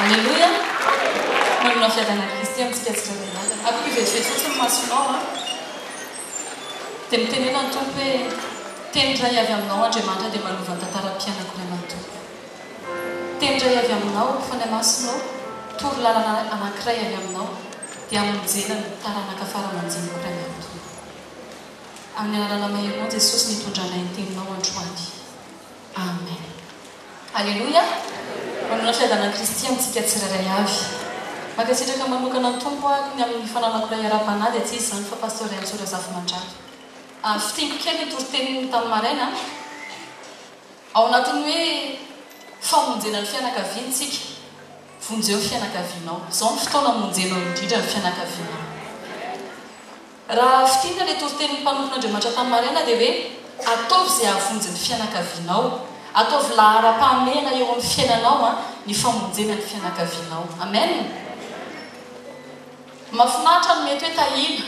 Alléluia. Manana fiadana Kristiana tsika tsirairay. Ako ivetivety fotsiny masonao a. Dia mitenena ny tompo hoe teny iray avy aminao Andriamanitra dia manova ny tantaram-piainako iray manontolo. Teny iray avy aminao fa ny masonao toro lalana anankiray avy aminao dia amonjena ny taranaka faramanjiniko iray manontolo. Amin'ny anarana maheronao Jesosy nitondrana ny teninao androany. Amen. Alléluia. Manana fiadana Kristiana tsika tsirairay avy. Makasitraka manokana ny tompo ny amin'ny fananako iray ara-panahy dia tsy izy zany fa pasteur Ansora Zafimandrato. Fitingo kely toroteniny tamin'ny maraina ao anatiny hoe famonjena ny fianakaviantsika vonjeo ny fianakavianao. Izao ny fotoana monjenao indrindra ny fianakavianao. Raha fitinga ilay toroteniny mpanompon'Andriamanitra tamin'ny maraina dia hoe ataovy izay ahavonjy ny fianakavianao, ataovy lahara-pahamehana eo amin'ny fiainanao ny famonjena ny fianakavianao. Amen. Mahafinaritra ny mety hoe tahina,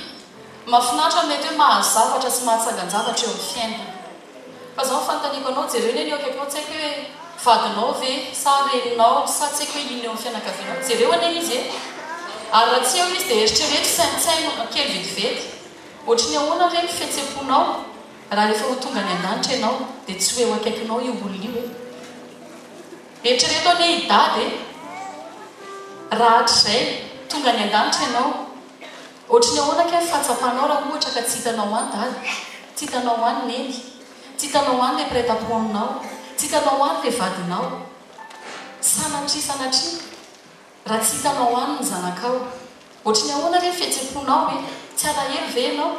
mahafinaritra ny mety hoe mahazavatra sy mahatsangan-javatra eo amin'ny fiainana. Fa izao fanontaniako anao jereo eny eo akaikinao tsy haiko hoe vadinao ve sa reninao sa tsy haiko hoe inona eo amin'ny fianakavianao. Jereo ane izy e. Ary raha tsy eo izy dia eritrereto saintsaino kely vetivety. Ohatry ny ahoana ireny fihetsem-ponao raha rehefa ho tonga ny an-danitra ianao dia tsy hoe eo akaikinao io olona io e. Eritrereto ane idady e. Raha hatr'izay tonga ny an-danitra ianao. Ohatry ny ahoana ka fahatsapanao raha ohatra ka tsy hitanao any dady, tsy hitanao any neny, tsy hitanao any ilay mpiray-tampo aminao, tsy hitanao any ilay vadinao. Sanatria raha tsy hitanao any ny zanakao. Ohatry ny ahoana re fihetsem-ponao hoe tsy alahelo ve ianao.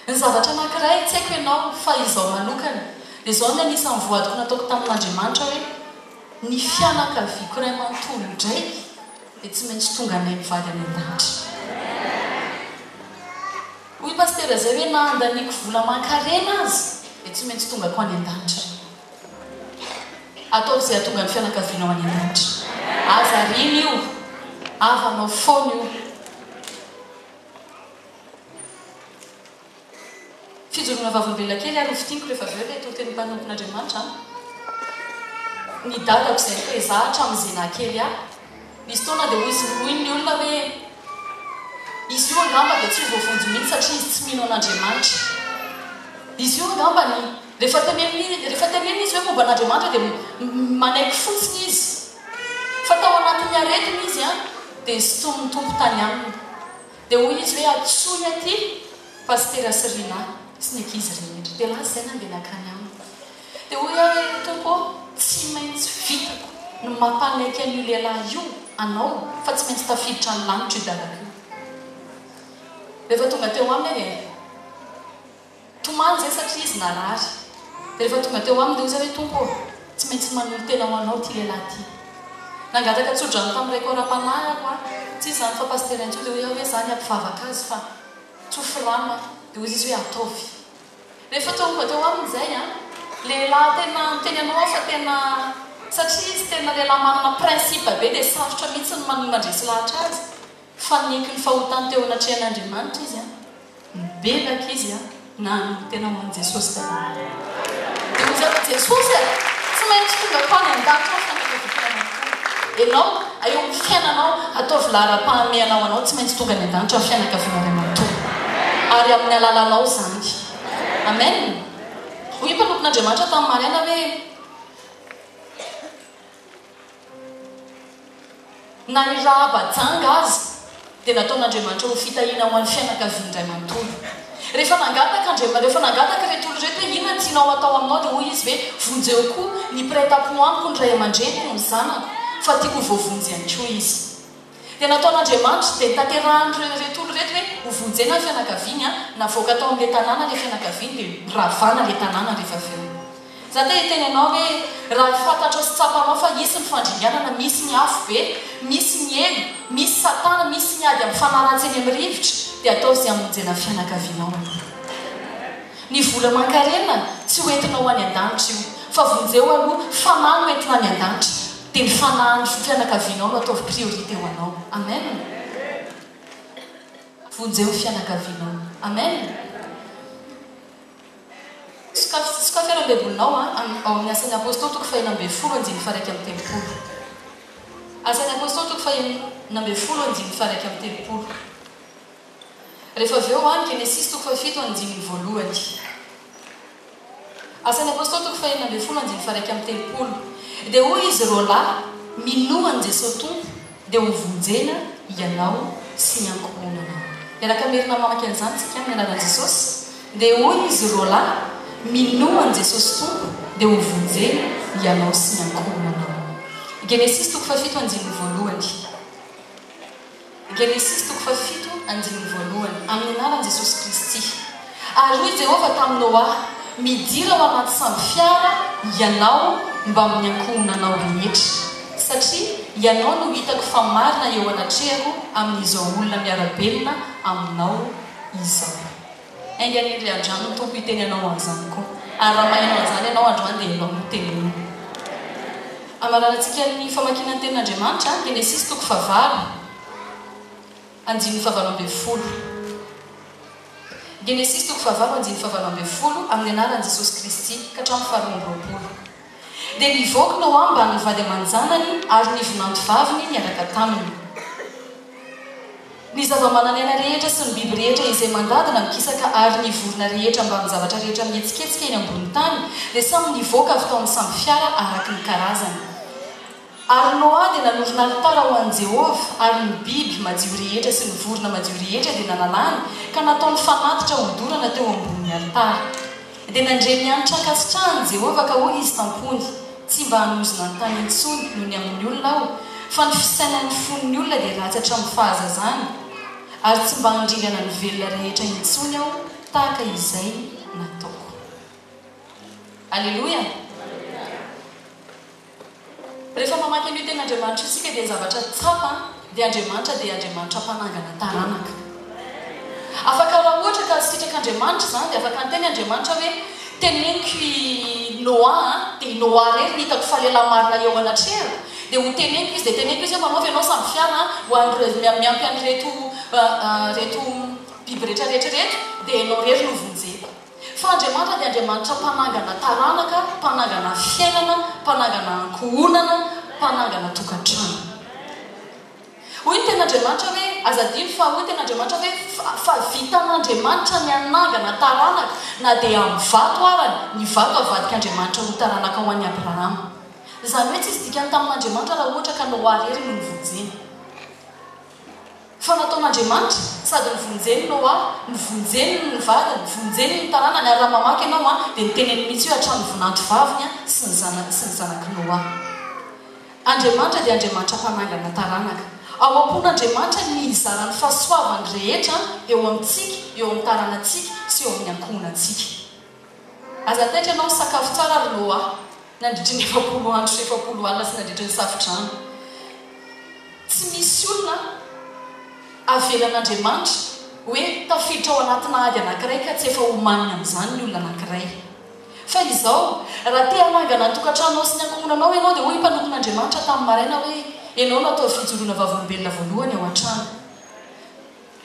Ny zavatra anankiray tsy haiko ianao fa izao manokana dia izao ny anisan'ny voadiko nataoko tamin'Andriamanitra hoe ny fianakaviako iray manontolo indray dia tsy maintsy tonga anay mivady any an-danitra. Hoy pasteur zay hoe na andaniko vola mankarena azy dia tsy maintsy tonga ko any an-danitra. Ataovy izay atonga ny fianakavianao any an-danitra. Aza riny io, avanao foana io. Fijoroana vavolombelona kely ary fitiniko rehefa avy eo ilay toroten'ny mpanompon'Andriamanitra. Ny dadako izay hoe zahatra amin'izay nankely ahy. Misy taona dia hoy ny olona hoe izy io angamba dia tsy ho voavonjy mihitsy satria izy tsy mino an'Andriamanitra. Izy io angamba rehefa tenenina izy hoe momba an'Andriamanitra dia manaiky fotsiny izy. Fa tao anatin'ny aretiny izy dia soton'ny tompo tany aminy. Dia hoy izy hoe atsoiny aty pasteur Sirina sy ny ankizy rehetra. Dia lahy izay nandeha nakany aminy. Dia hoy hoe tompo tsy maintsy vitako no mampanaiky an'io lehilahy io anao fa tsy maintsy tafiditra ny lanitra io dadako io. Rehefa tonga teo aminy dia tomany izay satria izy narary. Dia rehefa tonga teo aminy dia hoy hoe tompo tsy maintsy manolo tena ho anao ty lehilahy ty. Nangataka tsodrano tamin'irayko ara-panahy ako tsy izy zany fa pasteur Antso dia hoe zany ampivavaka azy fa tsofirano dia hoy izy hoe ataovy. Rehefa tonga teo amin'izay lehilahy tena miteny anao fa tena satria izy tena lehilahy manana prinsipe be dia sarotra mihitsy ny mandresy lahatra azy. Fa nieky ny fahotany teo anatrehan'Andriamanitra izy mibelaka izy na tena hoan'i Jesosy tena. Dia hoy izy Jesosy tsy maintsy tonga ko any an-danitra fianakavianao. Ianao eo amin'ny fiainanao ataovy lahara-pahamehanao anao tsy maintsy tonga ny an-danitra ny fianakavianao iray manontolo. Ary amin'ny alalanao zany. Amen. Hoy mpanompon'Andriamanitra tamin'ny maraina hoe na ny Rahaba-janga azy dia nataon'Andriamanitra ho fitahiana ho an'ny fianakaviany iray manontolo. Rehefa nangataka reto olona reto hoe inona tianao atao aminao dia hoy izy hoe vonjeo koa ny mpiray-tampo amiko ny ray aman-dreny no ny zanako fa tiako voavonjy ihany koa izy. Dia nataon'Andriamanitra dia tanterahany reto olona reto hoe ho vonjena ny fianakaviany navoaka tao amin'ilay tanàna ilay fianakaviany dia ravana ilay tanàna rehefa avy eo. Za dia hiteny ianao hoe raha fantatro sy tsapanao fa isy ny fandringanana, misy ny afo be, misy ny elo, misy satana, misy ny ady amin'ny fanaratseny amin'ny rivotra dia atao izay amonjena fianakavianao. Ny vola mankarena tsy hoentinao any an-danitra io fa vonjeo aloha fanahy no entina any an-danitra dia ny fanahy fianakavianao no ataovy priorité ho anao. Amen. Vonjeo fianakavianao. Amen. Sokafiaram-bebolonao ao amin'ny asan'ny apôstôly toko fahaenina ambin'ny folo andinin'ny faha raika amby telopolo. Asan'ny apôstôly toko fahenina folo andimy faraiky amin'ny telopolo. Rehefa avy eo any Genesis toko fafito andimy voalohany. Asan'ny apôstôly toko fahenina folo andimy faraiky amin'ny telopolo. Dia hoy izy roalahy minoan Jesosy tompo dia hovonjena ianao sy ny ankohonanao. Miaraka merina mamaky an'izany tsika amin'ny anaran'i Jesosy. Dia hoy izy roalahy minoan Jesosy tompo dia hovonjena ianao sy ny ankohonanao. Genesis toko fafito andimy voalohany. Genesis toko fafito andimy voalohany amin'ny anaran'i Jesosy Kristy. Ary hoy Jehova tamin'ny Noa midira ao anaty samby fiara ianao mba amin'ny ankohonanao rehetra satria ianao no hitako fa marina eo anatrehako amin'izao olona miarabelona aminao izao. Ainga nindry andrano tompo hiteny anao an'izany koa. Ary raha mahaino an'izany ianao androany dia ianao miteny. Amaranantsika ny famakiana ny tenin'Andriamanitra Genesis toko favalo andimy favalo ambin'ny folo. Genesis toko favalo andimy favalo ambin'ny folo amin'ny anaran'i Jesosy Kristy ka hatramin'ny faharoa amby roapolo. Dia nivoaka Noa mba ny vady aman-janany ary ny vinanto vaviny niaraka taminy. Ny zava-manan'aina rehetra sy ny biby rehetra izay mandadina mikisaka ary ny vorona rehetra mba ny zavatra rehetra mihetsiketsika eny ambony tany dia samy nivoaka avy tao amin'ny samby fiara araka ny karazany. Ary Noa dia nanorina alitara ho an'i Jehova ary ny biby madio rehetra sy ny vorona madio rehetra dia nanalany ka nataony fanatitra hodorana teo ambony alitara. Dia nandreny anitra ankasitrahany Jehova ka hoy izy tampony tsy mba hanozona ny tany intsony noho ny amin'ny olona aho fa ny fisainan'ny fon'ny olona dia ratsy hatramin'ny fahazazany ary tsy mba handringana ny velona rehetra intsony aho tahaka izay nataoko. Alleluia. Rehefa mamaky an'io tenin'Andriamanitra isika dia zavatra tsapa dia Andriamanitra mpanangana taranaka. Afaka raha ohatra ka sitraka-Andriamanitra izany dia afaka anteny Andriamanitra hoe teneniko i Noa dia Noa rery nitako fa lehilahy marina eo anatrehako dia ho teneniko izy dia teneniko izy manao ianao samy fiara ho miampy an'reto biby rehetrarehetrarehetra dia ianao rery no vonjeko. Fa Andriamanitra dia Andriamanitra mpanangana taranaka, mpanangana fiainana, mpanangana ankohonana, mpanangana tokantrano. Hoy ny ten'Andriamanitra hoe azadino fa hoy ny ten'Andriamanitra hoe fa vitan'Andriamanitra ny anangana taranaka na dia amin'ny vato arany ny vato avadik'Andriamanitra ho taranaka ho an'i Abrahama. Izany hoe tsy izy dikany tamin'Andriamanitra raha ohatra ka Noa rery no nivonjeny. Fa nataon'Andriamanitra sady nivonjeny Noa, nivonjeny ny vadiny, nivonjeny ny taranany ary raha mamaky ianao dia niteneny mihitsy hoe hatramin'ny vinanto vaviny sy ny zanaky Noa. Andriamanitra dia Andriamanitra mpanangana taranaka. Ao am-pon'Andriamanitra ny izarany fahasoavany rehetra eo amintsika, eo amin'ny taranantsika sy eo amin'ny ankohonantsika. Aza taitra ianao sakafo tsara ary Noa nandritry ny 70 andro sy 70 alina sy nandritry ny safotrano. Tsy misy olona avelan'Andriamanitra hoe tafiditra ao anatina ady anankiray ka tsy efa homanina amin'izany ny olona anankiray. Fa izao raha te hanangana ny tokantranonao sy ny ankohonanao ianao dia hoy mpanompon'Andriamanitra tamin'ny maraina hoe ianao no atao fijoroana vavolombelona voalohany ao an-trano.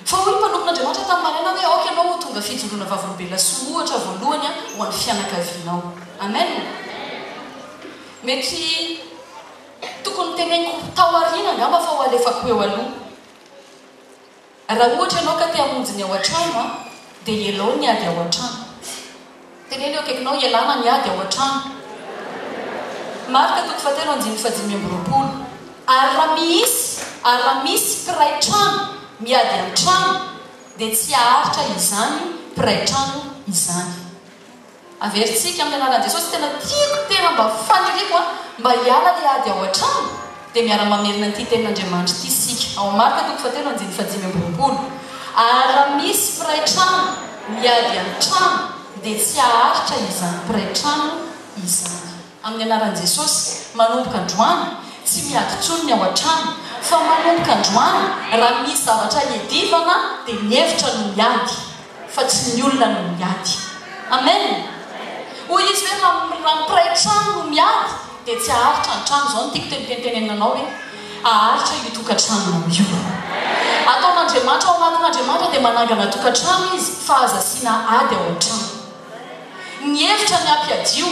Fa hoy mpanompon'Andriamanitra tamin'ny maraina hoe aoka ianao ho tonga fijoroana vavolombelona sy ohatra voalohany ho an'ny fianakavianao. Amen. Mety tokony teneniko tao aoriana angamba fa ho alefako eo aloha. Raha ohatra ianao ka te hamonjy ny ao an-trano dia ialao ny ady ao an-trano. Teneny eo akaikinao ialana ny ady ao an-trano. Marika toko fahatelo andimy fahadimy amby roapolo. Ary raha misy mpiray trano miady amin'ny trano dia tsy haharitra izany mpiray trano izany. Averintsika amin'ny anaran'i Jesosy tena tiako tena mba faniriako mba hiala ilay ady ao an-trano dia miara-mamerina an'ity tenin'Andriamanitra ity isika. Ao Marika toko fahatelo andimy fahadimy amby roapolo. Ary raha misy mpiray trano miady amin'ny trano dia tsy haharitra izany mpiray trano izany. Amin'ny anaran'i Jesosy manomboka androany tsy miady tsony ny ao an-trano fa manomboka androany raha misy zavatra hiadivana dia ny hevitra no miady fa tsy ny olona no miady. Amen. Hoy izy hoe raha mpiray trano no miady dia tsy haharitra ny trano. Izao no tiako tenitenenanao hoe haharitra io tokantranonao io. Ataon'Andriamanitra ao anatin'Andriamanitra dia manangana tokantrano izy fa azasiana ady ao an-trano. Ny hevitra ny ampiadio,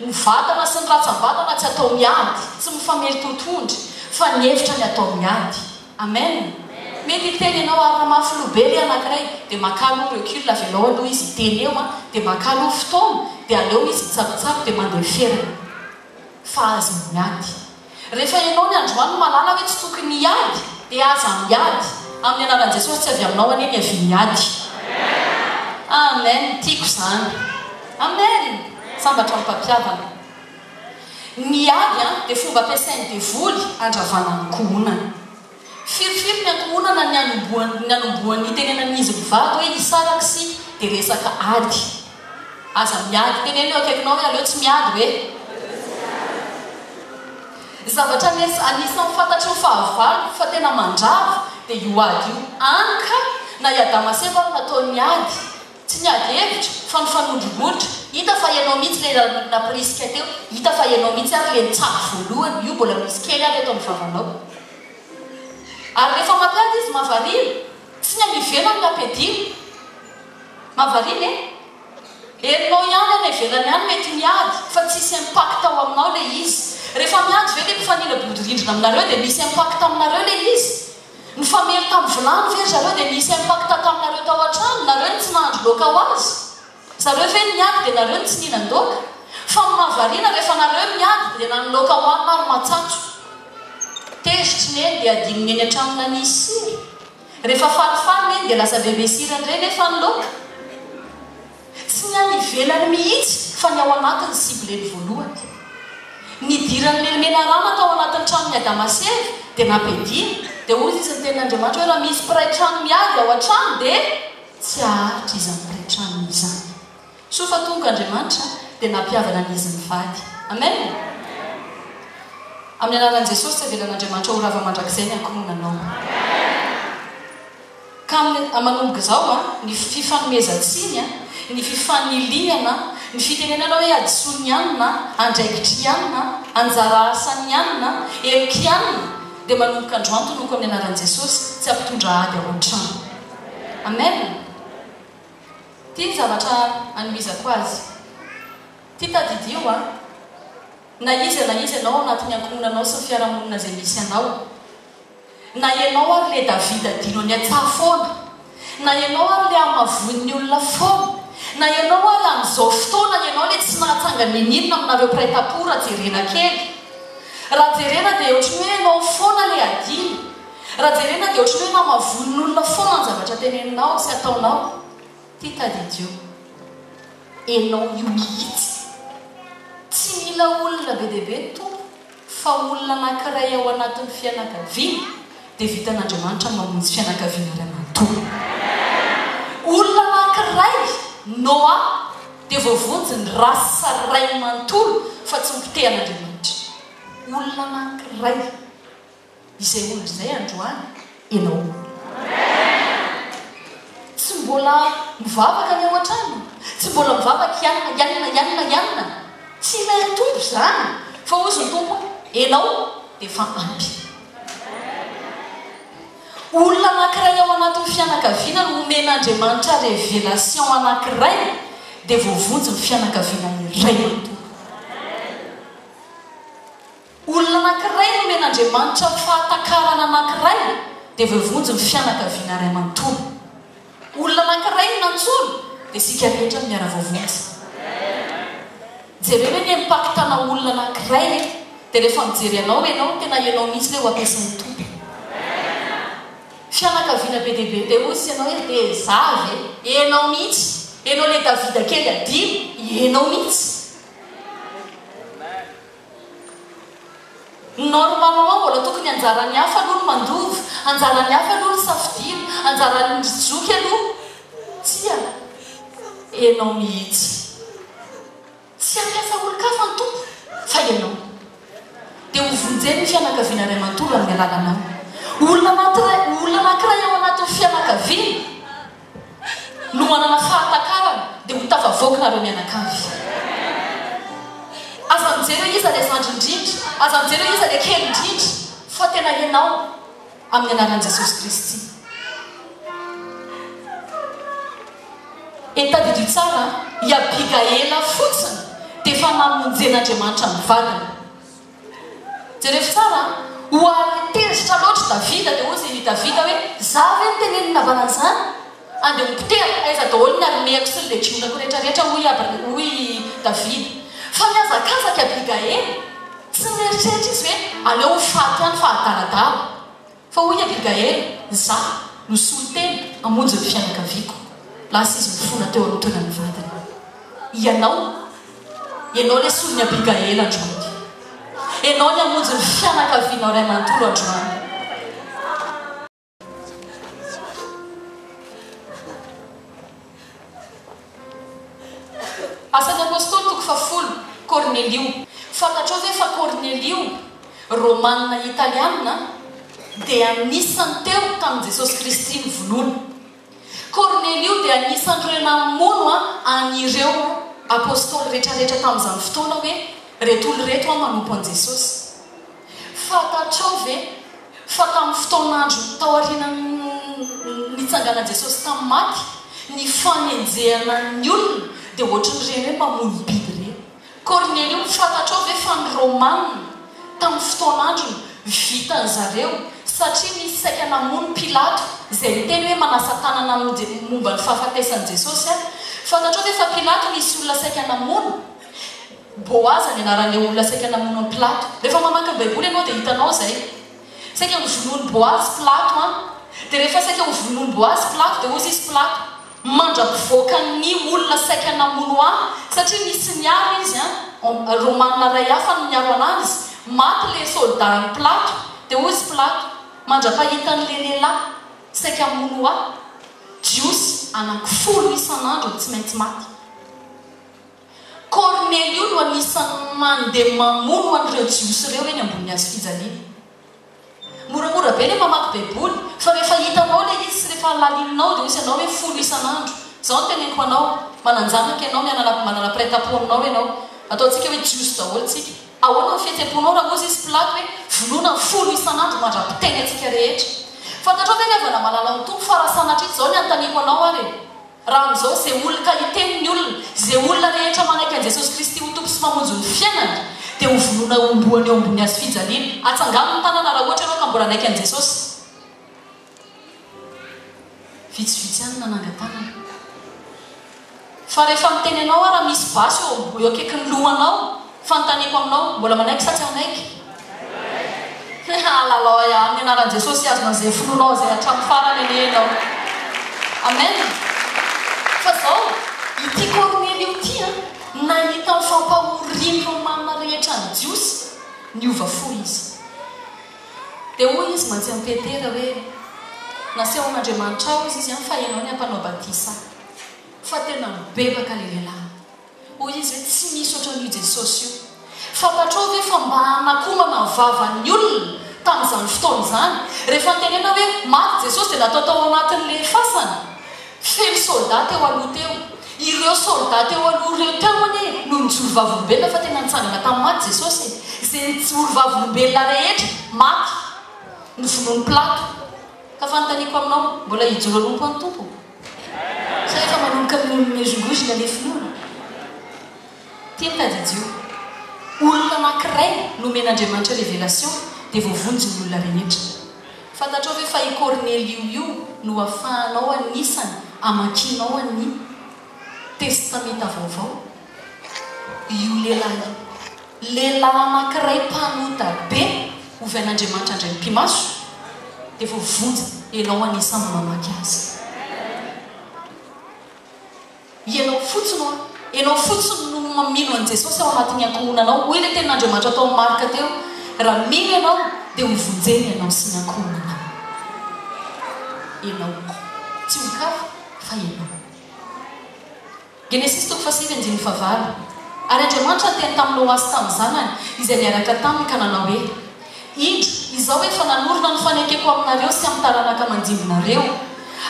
ny vatana sy ny ratsambatana tsy atao miady, tsy mifamely totohondry fa ny hevitra ny atao miady. Amen. Mety teny ianao arina mafilobely anankiray dia makalo recul avy anao aloha izy teny eo dia makalo fotoana dia aleo izy tsakotsako dia mandeha ferana fa aza miady. Rehefa ianao ny androany malala hoe tsy tokony hiady dia aza miady amin'ny anaran'i Jesosy, tsy avy aminao aneny avy miady. Amen. Tiako izany. Amen. Sambatra mpampiavana. Miady dia fomba ampiasain'ny devoly andravana ny kohonana. Firifiry ny ankohonana ny anomboan'ny tenenan'izy mivady hoe hisaraka sy dia resaka ady. Aza miady. Teneny eo akaikinao hoe aleo tsy miady hoe. Zavatra anisan'ny fantatry ny fahavalo fa tena mandrava dia io ady io. Anka na iadamaseva natao niady. Tsy niady hevitra fa ny fanondrogolotra. Hita fa ianao mihitsy ilay napirisika teo. Hita fa ianao mihitsy ary ilay nitsako voalohany. Io mbola misy kely ary eto amin'ny vavanao. Ary rehefa mampiady izy mavarina, tsy ny amivena amin'ny ampedina. Mavarina herinao ihany any ivelany ihany mety miady fa tsisy impact ao aminao ilay izy. Rehefa miady ve ilay mpifanila bodirindrina aminareo dia misy impact aminareo ilay izy. Ny famely tamin'ny vilany ve zareo dia misy impact taminareo tao an-trano. Nareo ny tsy nahandro loka ho azy. Zareo ve niady dia nareo ny tsy nihinan-doka. Fa mavarina rehefa nareo miady dia nanoloka ho any ary matsatso. Tezitry neny dia adininy eny an-tranona nisy siry. Rehefa falifaly neny dia lasa bebe sira indray nefa ny loka. Tsy ny any ivelany mihitsy fa ny ao anatin'ny sibleny voalohany. Nidirany melimena rano atao anatin'ny tranon'ny Adamaseva dia nampedina. Dia ozy izy ny tenin'Andriamanitra hoe raha misy mpiray trano miady ao an-trano dia tsy aharitra izy amin'ny mpiray trano izany. So fa tonga Andriamanitra dia nampiavana n'izy mivady. Amen. Amin'ny anaran'i Jesosy tsy avelan'Andriamanitra ho rava mandrakizay ny ankohonanao. Ka manomboka izao ny fifanomezantsiny, ny fifaniliana, ny fitenenana hoe adisony ianina, andraikitry ianina, anjara asany ianina, eloky ianina dia manomboka androany tonoko amin'ny anaran'i Jesosy tsy ampitondra ady ao an-trano. Amen. Tia zavatra anomizako azy. Tia tadidio na izy ianao anatin'ny ankohonanao sy ny fiarahamonina izay misy anao. Na ianao ary le Davida adino ny atsaha foana. Na ianao ary le amavoin'ny olona foana. Na ianao ary amin'izao fotoana ianao le tsy nahatsanga ninina aminareo mpiray-tapo raha jerena kely. Raha jerena dia ohatry hoe ianao foana le adino. Raha jerena dia ohatry hoe namavoin'ny olona foana ny zavatra teneninao sy ataonao. Tia tadidio. Ianao io mihitsy. Tsy mila olona be dia be tompo fa olona anankiray ao anatin'ny fianakaviana dia vitan'Andriamanitra mamonjy fianakaviana iray manontolo. Olona anankiray Noa dia voavonjy ny rasa iray manontolo fa tsy mipitehan'Andriamanitra. Olona anankiray izay olona izay androany ianao. Tsy mbola mivavaka ny ao an-trano. Tsy mbola mivavaka ianina. Tsy ilay tompo izany fa ozy ny tompo ianao dia fa ampy. Olona anankiray ao anatin'ny fianakaviana no omen'Andriamanitra révélation anankiray dia voavonjy ny fianakaviana iray manontolo. Olona anankiray no omen'Andriamanitra fahatakarana anankiray dia voavonjy ny fianakaviana iray manontolo. Olona anankiray no nantsolo dia sika rehetra miara-voavonjy. Jereo hoe ny impactana olona anankiray dia rehefa mijery anao tena ianao mihitsy ilay ho ampiasain'ny tompo. Fianakaviana be dia be dia ozy ianao hoe dia zavy ianao mihitsy. Ianao ilay Davida kely adino, ianao mihitsy. Normalement mbola tokony anjarany hafa aloha ny mandova, anjarany hafa aloha ny safidiana, anjarany zoky aloha. Tsia, ianao mihitsy. Tsy ampiasa olon-kafa ny tompo fa ianao. Dia hovonjeny ny fianakaviana iray manontolo amin'ny alalanao. Olona anankiray ao anatin'ny fianakaviana no manana fahatakarana dia ho tafavoakinareo mianakavy. Aza mijery iza ilay zandry indrindra, aza mijery iza ilay kely indrindra, fa tena ianao amin'ny anaran'i Jesosy Kristy. Tadidio tsara i Abigaela fotsiny dia efa namonjen'Andriamanitra ny vadiny. Jereo tsara, hoatezitra loatra Davida dia ozy Davida hoe za ve nytenenina valan'izany andeha mipitera aiza daholo ny armeko sy ny legiomako rehetrarehetra hoy Davida fa miazakazaka Abigaël tsy mieritreritra izy hoe aleo faty ihany fa adaladala fa hoy Abigaël za no soliteny hamonjy ny fianakaviako lasa izy mifona teo amin'ny tonany vadiny ianao le solony Abigaël androany ianao ny hamonjy ny fianakavianao ray manontolo androany Asan'ny apôstôly toko 10 Cornelio fantatrao ve fa Cornelio romanina italiana dia anisan'ny teo tamin'i Jesosy Kristy nivonoana. Cornelio dia anisan'ireo namono an'ireo apôstôly rehetrarehetra tamin'izany fotoana hoe reto olona reto manompo an'i Jesosy. Fantatrao ve fa tamin'ny fotoan'andro tao aoriana nitsanganan'i Jesosy tamin'ny maty ny fanenjehana ny olona dia ohatran'ireny hoe mamono biby ireny. Cornelio fantatrao ve fa ny romanina tamin'ny fotoan'andro vitan'ny zareo satria nisy saika namono Pilato izay niteny hoe manasa tanana momba ny fahafatesan'i Jesosy. Fantatrao ve fa Pilato nisy olona saika namono Boaza ny anaran'ilay olona saika namono Pilato. Rehefa mamaky ny baiboly ianao dia hitanao izay saika nivonoany Boazy Pilato dia rehefa saika nivonoany Boazy Pilato dia ozy izy Pilato mandra-pivoaka ny olona saika namono satria nisy niaro izy romanina ray hafa no niaro anazy maty le soldat ny Pilato dia ozy Pilato mandra-pahitan'le lehilahy saika mono jiosy anankifolo isan'andro tsy maintsy maty. Cornelio no anisan'ny mandeha mamono an'ireo jiosy ireo eny ambony hazo fijaliana. Moramora be ilay mamaky baiboly fa rehefa hitanao ilay izy rehefa lalininao dia ozy ianao hoe folo isan'andro. Izao no teneniko anao mananjanaka ianao manana prêt-à-pot aminao ianao ataontsika hoe jiosy daholo tsika. Ahoana ny fihetseponao raha ozy izy Pilato hoe vonoana folo isan'andro mandra-piteny antsika rehetra. Fantatrao ve levana malala ny tompo fa raha sanatria izao ny antaniko anao ary raha amin'izao izay olona ka hitenin'ny olona izay olona rehetra manaiky an'i Jesosy Kristy ho tompo sy mamonjy ny fiainana dia ho vonoana omboany eo ambony hazo fijaliana. Atsangano ny tanana raha ohatra ianao ka mbola anaiky an'i Jesosy. Vitsivitsy ihany nanangan-tanana. Fa rehefa miteny anao raha misy basy eo akaiky ny lohanao fanontaniako aminao mbola manaiky sa tsy anaiky? Lalao ihany ny anaran'i Jesosy azona izay fononao izay hatramin'ny farany enenao. Amen. Fa zao ity Cornelio ity nahita ny fampahorian'ny romanina rehetra ny jiosy niova fo izy. Dia hoy izy mantsy amin'ny Petera hoe nasehon'Andriamanitra ao izy fa ianao ny ampanao batisa fa tena mibebaka le lehilahy. Hoy izy hoe tsy misy ohatran'io Jesosy io. Fantatrao ve fa mba hanakomana ny vavan'ny olona tamin'izany fotoana izany rehefa nitenena hoe maty Jesosy dia natao tao anatin'le fasana feno soldat teo aloha teo. Ireo soldat teo aloha ireo teo anie no nijoro vavolombelona fa tena nitsangana tamin'ny maty Jesosy. Izay nijoro vavolombelona rehetra maty novonoan'ny Pilato. Ka fanontaniako aminao mbola hijoro anompo any tompo sa efa manomboka mezongozina le finoana. Tia mitadidio olona anankiray nomen'Andriamanitra révélation dia voavonjy ny olona rehetra. Fantatrao ve fa i Cornelio io no ahafahanao anisany amakinao ny testamenta vaovao. Io lehilahy anankiray mpanota be ovian'Andriamanitra andray mpimaso dia voavonjy ianao anisany mamaky azy. Ianao fotsiny no mamino an'i Jesosy ao anatin'ny ankohonanao. Hoy ilay tenin'Andriamanitra atao amin'ny Marka teo raha mino ianao dia hovonjeny ianao sy ny ankohonanao. Ianao tsy hokafa fa ianao. Genesis 3:9. Ary Andriamanitra teny tamin'ny Noasy tamin'ny zanany izay niaraka taminy ka nanao hoe indro izao hoe fa nanorona ny fanekeko aminareo sy amin'ny taranaka mandimbinareo.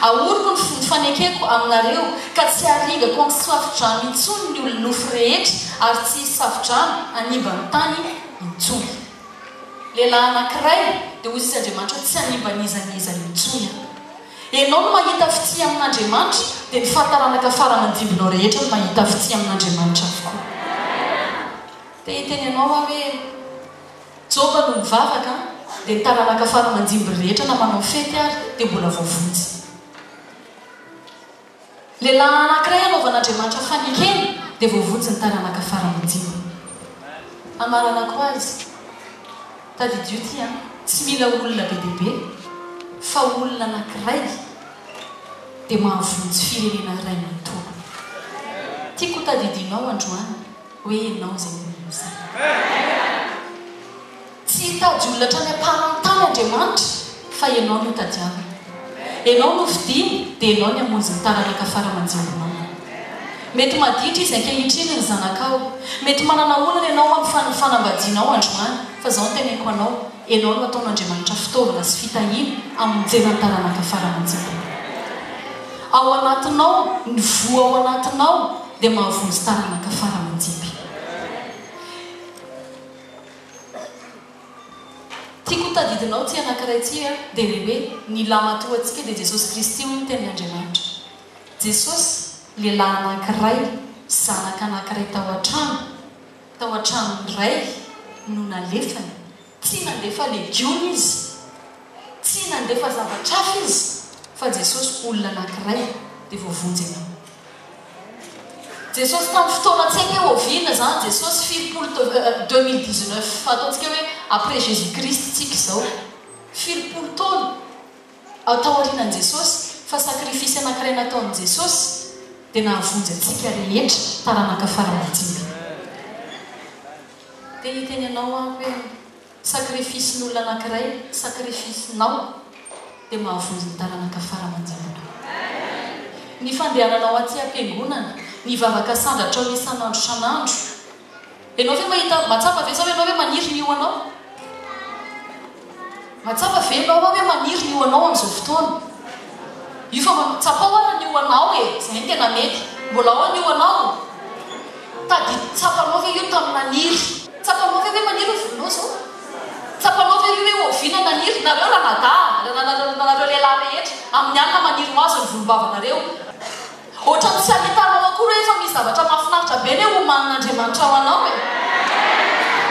Ahoriko ny fanekeko aminareo ka tsy haringako amin'ny safodrano intsony ny olona nofo rehetra ary tsy safodrano hanimba ny tany intsony. Lehilahy anankiray dia hoy izy Andriamanitra tsy hanimban'izaniza intsony. Ianao no mahita fity amin'Andriamanitra dia ny fahataranaka faramandimbinao rehetra no mahita fity amin'Andriamanitra avokoa. Dia hiteny ianao hoe Joba no mivavaka dia ny taranaka fara-manjimby rehetra na manao fety ary dia mbola voavonjy. Lehilahy anankiray anaovan'Andriamanitra fanekeny dia voavonjy ny taranaka fara-manjimby. Amaranako azy tadidio ty tsy mila olona be dehibe fa olona anankiray dia mahavonjy firenena iray manontolo. Tiako tadidinao androany hoe ianao izay olona tsy hitady olona hatrany am-paharan-tany Andriamanitra fa ianao no tadiavina. Ianao no fidiny dia ianao ny hamonjy ny taranaka fara-manjimby. Mety maditra izy ankehitriny ny zanakao, mety manana olana ianao amin'ny fanambadianao androany, fa izao no teneniko anao, ianao no ataon'Andriamanitra fitaovana sy fitahiana hamonjena ny taranaka fara-manjimby. Ao anatinao, ny voa ao anatinao dia mahavonjy taranaka fara-manjimby. Tiako tadidinao ty anankiray ty dia lehibe ny lamatoa antsika dia Jesosy Kristy hoy ny tenin'Andriamanitra. Jesosy lehilahy anankiray, zanaka anankiray tao an-trano iray no nalefany. Tsy nandefa legioma izy, tsy nandefa zava-trafa izy, fa Jesosy olona anankiray dia voavonjy ianao. Jesosy tamin'ny fotoana antsika hoe oviana zany Jesosy 2019 fa ataontsika hoe après Jésus Christ tsika izao 70 taona atao aorianan'i Jesosy, fa sakrifisy anankiray nataon'i Jesosy dia nahavonjy antsika rehetra taranaka fara-manjimby. Dia hiteny ianao hoe sakrifisin'olona anankiray, sakrifisinao dia mahavonjy ny taranaka fara-manjimby. Ny fandehananao aty am-piangonana, ny vavaka sandratrao isan'andro san'andro. Ianao ve mahita matsapa ve sao ianao hoe maniry ny io anao? Matsapa ve ianao hoe maniry ny io anao amin'izao fotoana? Io fa tsapao ana ny io anao izay ny tena mety. Mbola ao ny io anao. Tady tsapanao ve io tamin'ny maniry? Tsapanao ve hoe maniry ny volonao zao? Tsapanao ve io hoe oviana maniry? Nareo nareo lehilahy rehetra amin'ny alina maniry ho azo ny volombavanareo. Ohatrany tsy ahitanao akory hoe efa misy zavatra mahafinaritra be ny oman'Andriamanitra ao anao e.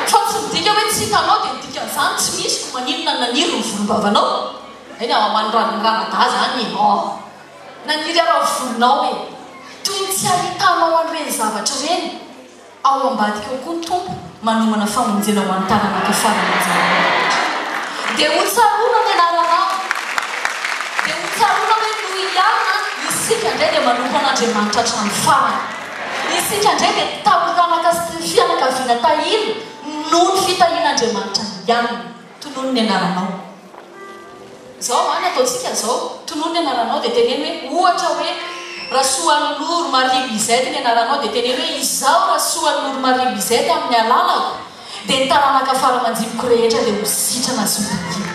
Fa tsy midika hoe tsy hitanao dia midika an'izany tsy misy ko maninona naniry ny volombavanao. Eny amanranada zany naniry ara volonao e. Toy ny tsy ahitanao an'ireny zavatra ireny ao ambadika ao koa ny Tompo manomana famonjena ho an'ny taranaka fara-manjimby. Dia ho tsarona ny anaranao. Dia ho tsarona hoe noho ihany isika indray dia manompo an'Andriamanitra hatrany farany. Isika indray dia taranaka sy fianakaviana tahiny noho ny fitahian'Andriamanitra ihany tonono ny anaranao. Izao any ataontsika izao tonono ny anaranao dia teneny hoe ohatra hoe Rasoan'ny Noro Marie Lisette ny anaranao dia teneny hoe izao Rasoan'ny Noro Marie Lisette amin'ny alalako dia ny taranaka fara-manjimiko rehetra dia ho sitrana sy hodidina.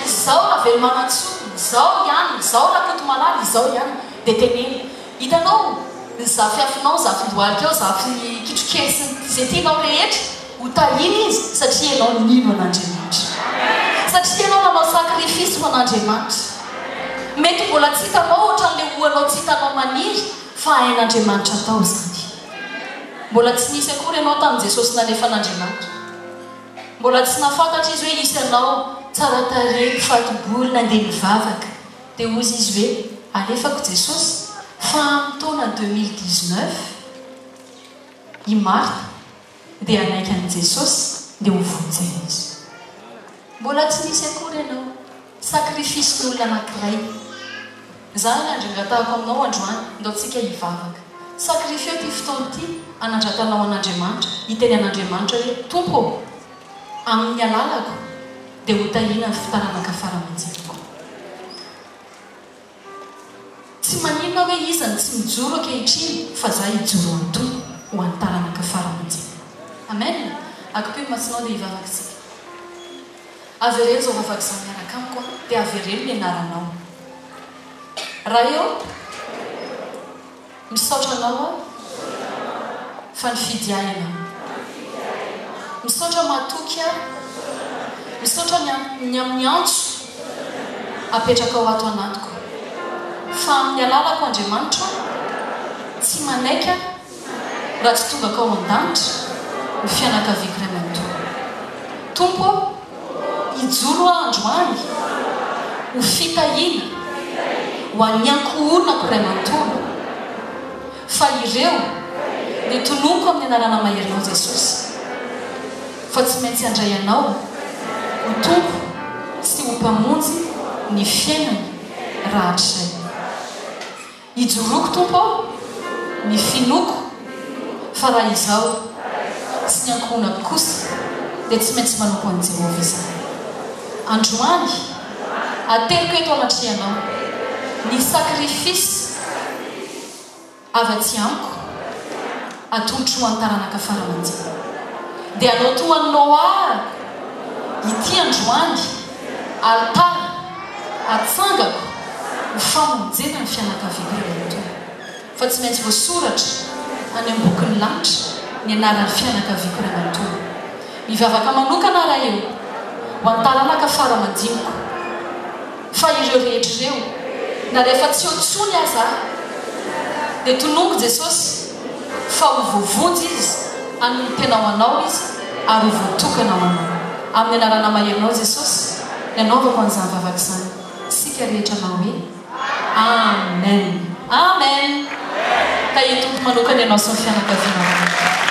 Izao Ravelomanaantsoa, izao ihany, izao Rakotomalala, izao ihany dia teneny. Hitanao ny zafiafinao, zafin-dohalika ao, zafy kitrokely izay tianao rehetra ho tahiny izy satria ianao nino an'Andriamanitra. Satria ianao nanao sakrifisy ho an'Andriamanitra. Mety mbola tsy hitanao ohatran'ilay hoanao tsy hitanao maniry fa hain'Andriamanitra tao zany. Mbola tsy nisy akory ianao tamin'i Jesosy nalefa an'Andriamanitra. Mbola tsy nafantatra izy hoe isy ianao tsara tarehy mifatobory nandeha mivavaka dia ozy izy hoe alefako Jesosy fa amin'ny taona 2019 i Marta dia anaiky an'i Jesosy dia hovonjena izy. Mbola tsy nisy akory ianao sakrifisin'olona anankiray. Zany andrangatahako aminao androany ndaontsika hivavaka. Sakrifio ty fotoana ty anandratanao an'Andriamanitra, hiteny an'Andriamanitra hoe Tompo amin'ny alalako dia ho tahina ny fitaranaka fara-manjimiko. Tsy maninona hoe izany tsy mijoro ankehitriny fa za hijoro antoy ho an'ny taranaka fara-manjimiko. Amen. Akipio massinao dia hivavaka tsika. Avereny zao vavaka izany miaraka amiko dia avereny ny anaranao. Raha eo misaotra anao fa ny fidiahina. Misaotra matoky misaotra ny amin'ny antso apetraka ao ato anatiko. Fa amin'ny alalako Andriamanitra tsy manaika raha tsy tonga ka ao an-danitra ny fianakaviako iray manontolo. Tompo ijoro andro any ho fitahina ho an'ny ankohonako ray manontolo fa ireo ny tonoiko amin'ny anarana maherinao Jesosy fa tsy maintsy andray anao ho tompo sy ho mpamonjy ny fiainany rahatray ijoroako tompo ny finoko fa raha izao sy ny ankohonako kosa dia tsy maintsy manoko an'i Jehovah izany androany ateriko eto anatrehanao ny sakrifisy avatsy amiko atolotro ho an-taranaka faramanjina dia anao toaninao ity androany altara atsangako ho famonjena ny fianakaviako rehetra fa tsy maintsy voasoratra any am-bokin'ny lanitra ny anaran'ny fianakaviako rehetra mivavaka manokana raha eo ho an-taranaka faramanjiniko fa ireo rehetra ireo na rehefa tsy otsony aza dia tonongo Jesosy fa ho voavonjy izy amin'ny tenao anao izy ary ho voatokana ho anao amin'ny anarana maherinao Jesosy ny anaovako an'izany vavaka izany sika rehetra nao hoe amen amen ka hitompo manokana ianao sy ny fianakaviana